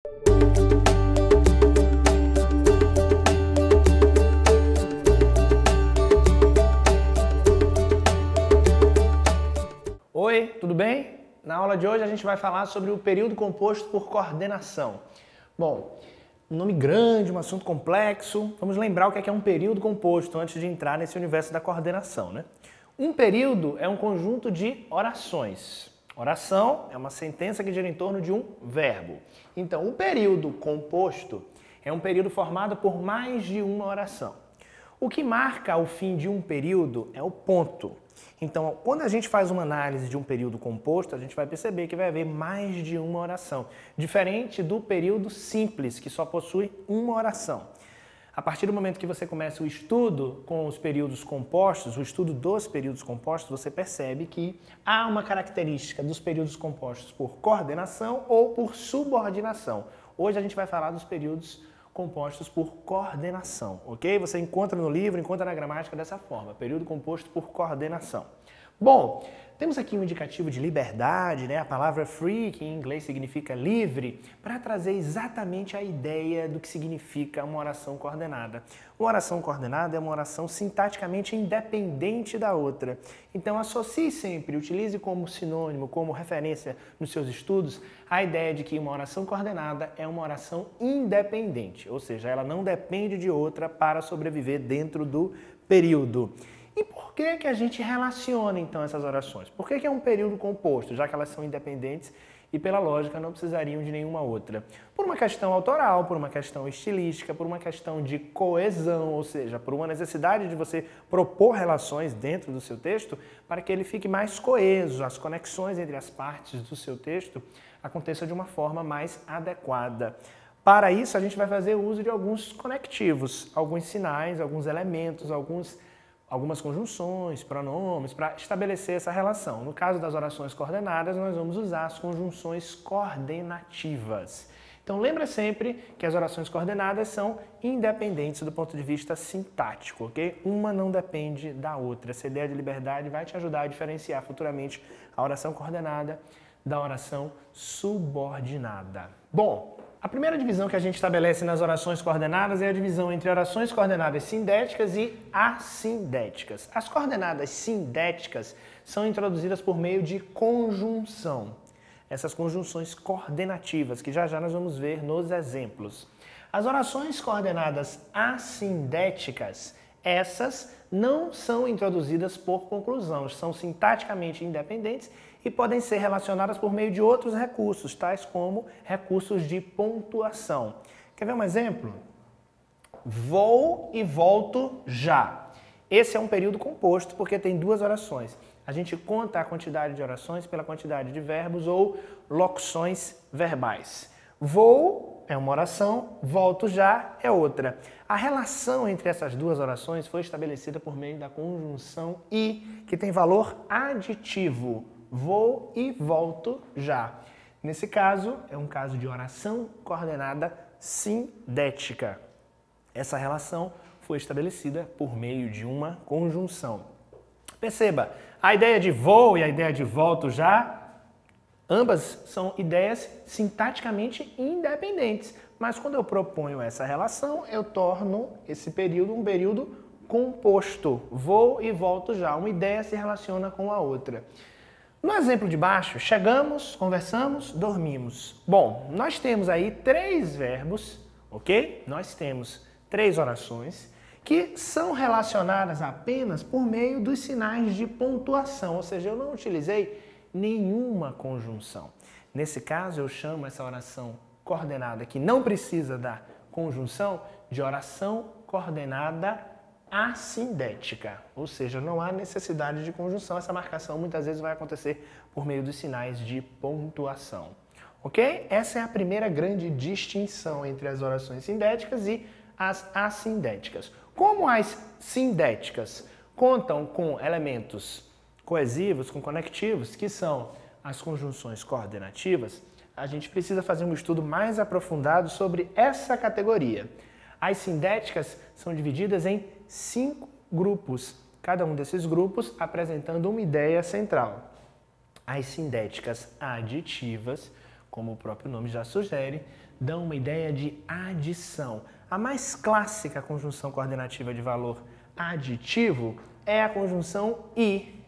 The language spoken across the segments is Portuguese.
Oi, tudo bem? Na aula de hoje a gente vai falar sobre o período composto por coordenação. Bom, um nome grande, um assunto complexo. Vamos lembrar o que é um período composto antes de entrar nesse universo da coordenação, né? Um período é um conjunto de orações. Oração é uma sentença que gira em torno de um verbo. Então, o período composto é um período formado por mais de uma oração. O que marca o fim de um período é o ponto. Então, quando a gente faz uma análise de um período composto, a gente vai perceber que vai haver mais de uma oração, diferente do período simples, que só possui uma oração. A partir do momento que você começa o estudo com os períodos compostos, o estudo dos períodos compostos, você percebe que há uma característica dos períodos compostos por coordenação ou por subordinação. Hoje a gente vai falar dos períodos compostos por coordenação, ok? Você encontra no livro, encontra na gramática dessa forma, período composto por coordenação. Bom, temos aqui um indicativo de liberdade, né? A palavra free, que em inglês significa livre, para trazer exatamente a ideia do que significa uma oração coordenada. Uma oração coordenada é uma oração sintaticamente independente da outra. Então, associe sempre, utilize como sinônimo, como referência nos seus estudos, a ideia de que uma oração coordenada é uma oração independente, ou seja, ela não depende de outra para sobreviver dentro do período. E por que a gente relaciona, então, essas orações? Por que é um período composto, já que elas são independentes e, pela lógica, não precisariam de nenhuma outra? Por uma questão autoral, por uma questão estilística, por uma questão de coesão, ou seja, por uma necessidade de você propor relações dentro do seu texto para que ele fique mais coeso, as conexões entre as partes do seu texto aconteçam de uma forma mais adequada. Para isso, a gente vai fazer uso de alguns conectivos, alguns sinais, alguns elementos, algumas conjunções, pronomes, para estabelecer essa relação. No caso das orações coordenadas, nós vamos usar as conjunções coordenativas. Então, lembra sempre que as orações coordenadas são independentes do ponto de vista sintático, ok? Uma não depende da outra. Essa ideia de liberdade vai te ajudar a diferenciar futuramente a oração coordenada da oração subordinada. Bom, a primeira divisão que a gente estabelece nas orações coordenadas é a divisão entre orações coordenadas sindéticas e assindéticas. As coordenadas sindéticas são introduzidas por meio de conjunção. Essas conjunções coordenativas, que já nós vamos ver nos exemplos. As orações coordenadas assindéticas, essas não são introduzidas por conclusão, são sintaticamente independentes e podem ser relacionadas por meio de outros recursos, tais como recursos de pontuação. Quer ver um exemplo? Vou e volto já. Esse é um período composto porque tem duas orações. A gente conta a quantidade de orações pela quantidade de verbos ou locuções verbais. Vou é uma oração, volto já é outra. A relação entre essas duas orações foi estabelecida por meio da conjunção e, que tem valor aditivo. Vou e volto já. Nesse caso, é um caso de oração coordenada sindética. Essa relação foi estabelecida por meio de uma conjunção. Perceba, a ideia de vou e a ideia de volto já, ambas são ideias sintaticamente independentes. Mas quando eu proponho essa relação, eu torno esse período um período composto. Vou e volto já. Uma ideia se relaciona com a outra. No exemplo de baixo, chegamos, conversamos, dormimos. Bom, nós temos aí três verbos, ok? Nós temos três orações que são relacionadas apenas por meio dos sinais de pontuação, ou seja, eu não utilizei nenhuma conjunção. Nesse caso, eu chamo essa oração coordenada que não precisa da conjunção de oração coordenada assindética, ou seja, não há necessidade de conjunção. Essa marcação muitas vezes vai acontecer por meio dos sinais de pontuação. Ok? Essa é a primeira grande distinção entre as orações sindéticas e as assindéticas. Como as sindéticas contam com elementos coesivos, com conectivos, que são as conjunções coordenativas, a gente precisa fazer um estudo mais aprofundado sobre essa categoria. As sindéticas são divididas em 5 grupos, cada um desses grupos apresentando uma ideia central. As sindéticas aditivas, como o próprio nome já sugere, dão uma ideia de adição. A mais clássica conjunção coordenativa de valor aditivo é a conjunção e.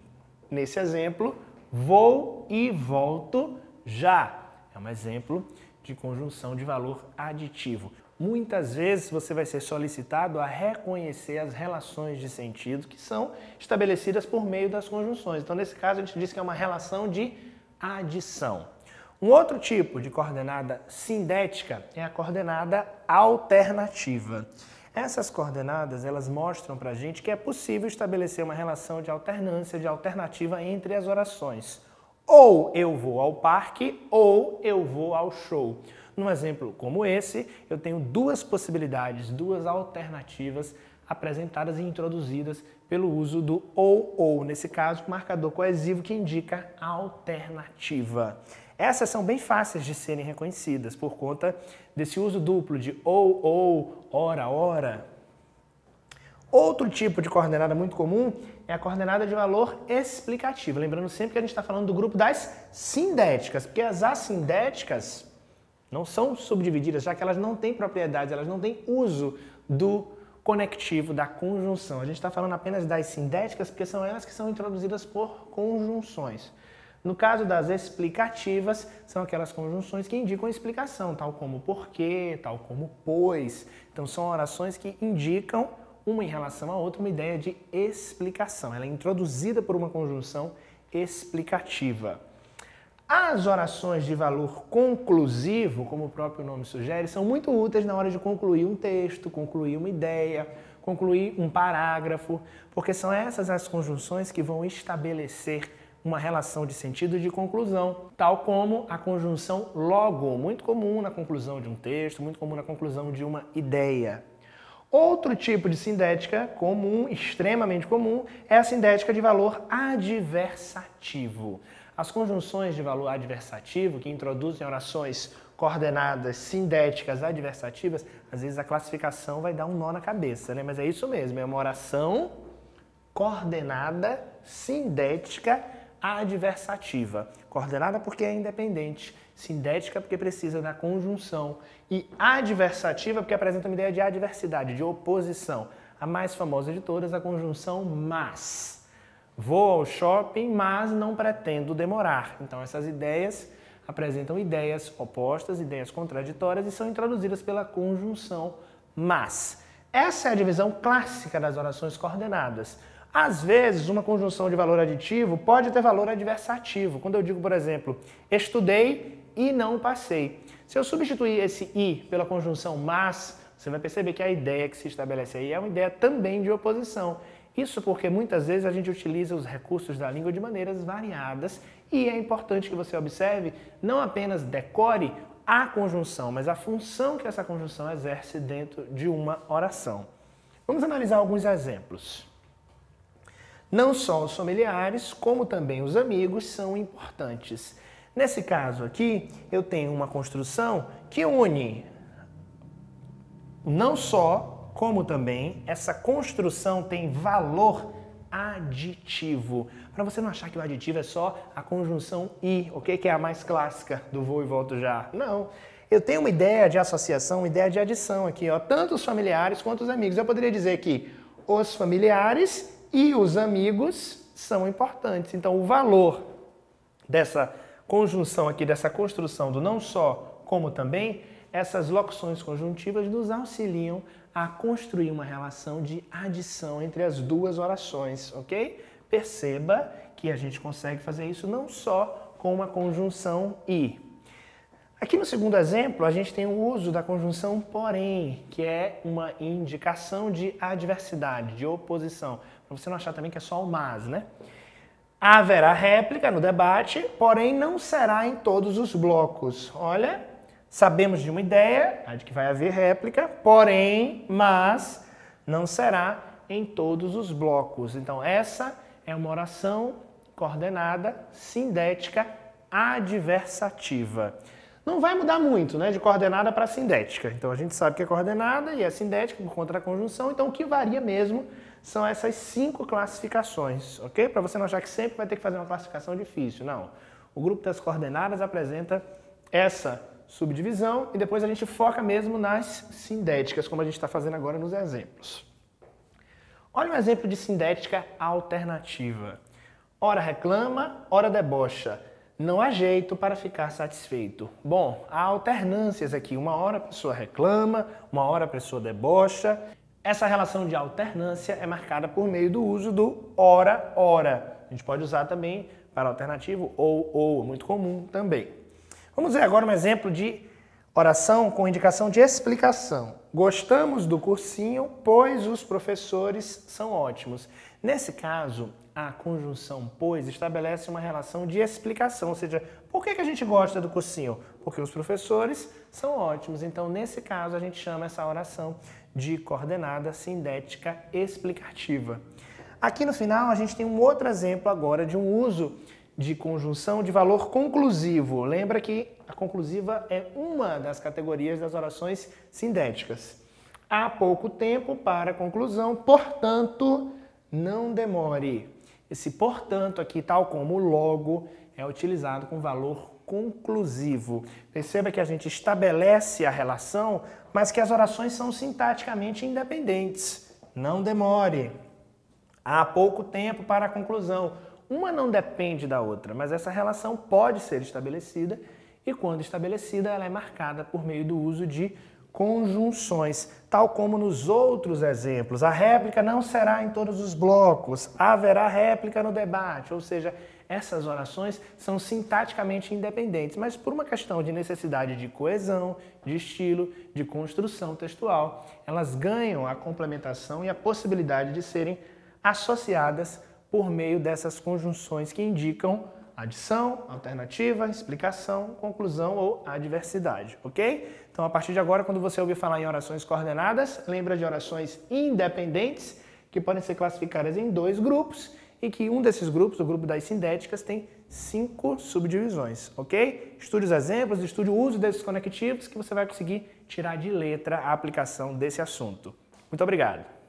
Nesse exemplo, vou e volto já. É um exemplo de conjunção de valor aditivo. Muitas vezes você vai ser solicitado a reconhecer as relações de sentido que são estabelecidas por meio das conjunções. Então, nesse caso, a gente diz que é uma relação de adição. Um outro tipo de coordenada sindética é a coordenada alternativa. Essas coordenadas, elas mostram para a gente que é possível estabelecer uma relação de alternância, de alternativa entre as orações. Ou eu vou ao parque, ou eu vou ao show. Num exemplo como esse, eu tenho duas possibilidades, duas alternativas apresentadas e introduzidas pelo uso do ou. Nesse caso, marcador coesivo que indica a alternativa. Essas são bem fáceis de serem reconhecidas por conta desse uso duplo de ou, ora. Outro tipo de coordenada muito comum é a coordenada de valor explicativo. Lembrando sempre que a gente está falando do grupo das sindéticas, porque as assindéticas não são subdivididas, já que elas não têm propriedades, elas não têm uso do conectivo, da conjunção. A gente está falando apenas das sindéticas, porque são elas que são introduzidas por conjunções. No caso das explicativas, são aquelas conjunções que indicam explicação, tal como porquê, tal como pois. Então, são orações que indicam, uma em relação à outra, uma ideia de explicação. Ela é introduzida por uma conjunção explicativa. As orações de valor conclusivo, como o próprio nome sugere, são muito úteis na hora de concluir um texto, concluir uma ideia, concluir um parágrafo, porque são essas as conjunções que vão estabelecer uma relação de sentido e de conclusão, tal como a conjunção logo, muito comum na conclusão de um texto, muito comum na conclusão de uma ideia. Outro tipo de sindética comum, extremamente comum, é a sindética de valor adversativo. As conjunções de valor adversativo, que introduzem orações coordenadas sindéticas adversativas, às vezes a classificação vai dar um nó na cabeça, né? Mas é isso mesmo, é uma oração coordenada sindética adversativa. Coordenada porque é independente, sindética porque precisa da conjunção e adversativa porque apresenta uma ideia de adversidade, de oposição. A mais famosa de todas, a conjunção mas. Vou ao shopping, mas não pretendo demorar. Então essas ideias apresentam ideias opostas, ideias contraditórias e são introduzidas pela conjunção mas. Essa é a divisão clássica das orações coordenadas. Às vezes, uma conjunção de valor aditivo pode ter valor adversativo. Quando eu digo, por exemplo, estudei e não passei. Se eu substituir esse i pela conjunção mas, você vai perceber que a ideia que se estabelece aí é uma ideia também de oposição. Isso porque muitas vezes a gente utiliza os recursos da língua de maneiras variadas e é importante que você observe, não apenas decore a conjunção, mas a função que essa conjunção exerce dentro de uma oração. Vamos analisar alguns exemplos. Não só os familiares, como também os amigos são importantes. Nesse caso aqui, eu tenho uma construção que une não só, como também, essa construção tem valor aditivo. Para você não achar que o aditivo é só a conjunção e, ok? Que é a mais clássica do vou e volto já. Não. Eu tenho uma ideia de associação, uma ideia de adição aqui, ó, tanto os familiares quanto os amigos. Eu poderia dizer que os familiares e os amigos são importantes. Então, o valor dessa conjunção aqui, dessa construção do não só, como também, essas locuções conjuntivas nos auxiliam a construir uma relação de adição entre as duas orações, ok? Perceba que a gente consegue fazer isso não só com uma conjunção e. Aqui no segundo exemplo, a gente tem o uso da conjunção porém, que é uma indicação de adversidade, de oposição. Para você não achar também que é só o mas, né? Haverá réplica no debate, porém não será em todos os blocos. Olha, sabemos de uma ideia, a de que vai haver réplica, porém, mas não será em todos os blocos. Então, essa é uma oração coordenada sindética adversativa. Não vai mudar muito, né, de coordenada para sindética. Então, a gente sabe que é coordenada e é sindética por conta da conjunção. Então, o que varia mesmo são essas 5 classificações, ok? Para você não achar que sempre vai ter que fazer uma classificação difícil. Não. O grupo das coordenadas apresenta essa subdivisão e depois a gente foca mesmo nas sindéticas, como a gente está fazendo agora nos exemplos. Olha um exemplo de sindética alternativa. Ora reclama, ora debocha. Não há jeito para ficar satisfeito. Bom, há alternâncias aqui. Uma hora a pessoa reclama, uma hora a pessoa debocha. Essa relação de alternância é marcada por meio do uso do ora, ora. A gente pode usar também para alternativo ou, muito comum também. Vamos ver agora um exemplo de oração com indicação de explicação. Gostamos do cursinho, pois os professores são ótimos. Nesse caso, a conjunção pois estabelece uma relação de explicação, ou seja, por que a gente gosta do cursinho? Porque os professores são ótimos. Então, nesse caso, a gente chama essa oração de coordenada sindética explicativa. Aqui no final, a gente tem um outro exemplo agora de um uso de conjunção de valor conclusivo. Lembra que a conclusiva é uma das categorias das orações sindéticas. Há pouco tempo para a conclusão, portanto, não demore. Esse portanto aqui, tal como logo, é utilizado com valor conclusivo. Perceba que a gente estabelece a relação, mas que as orações são sintaticamente independentes. Não demore. Há pouco tempo para a conclusão. Uma não depende da outra, mas essa relação pode ser estabelecida e, quando estabelecida, ela é marcada por meio do uso de conjunções, tal como nos outros exemplos. A réplica não será em todos os blocos, haverá réplica no debate, ou seja, essas orações são sintaticamente independentes, mas por uma questão de necessidade de coesão, de estilo, de construção textual, elas ganham a complementação e a possibilidade de serem associadas por meio dessas conjunções que indicam adição, alternativa, explicação, conclusão ou adversidade, ok? Então, a partir de agora, quando você ouvir falar em orações coordenadas, lembra de orações independentes, que podem ser classificadas em 2 grupos, e que um desses grupos, o grupo das sindéticas, tem 5 subdivisões, ok? Estude os exemplos, estude o uso desses conectivos, que você vai conseguir tirar de letra a aplicação desse assunto. Muito obrigado!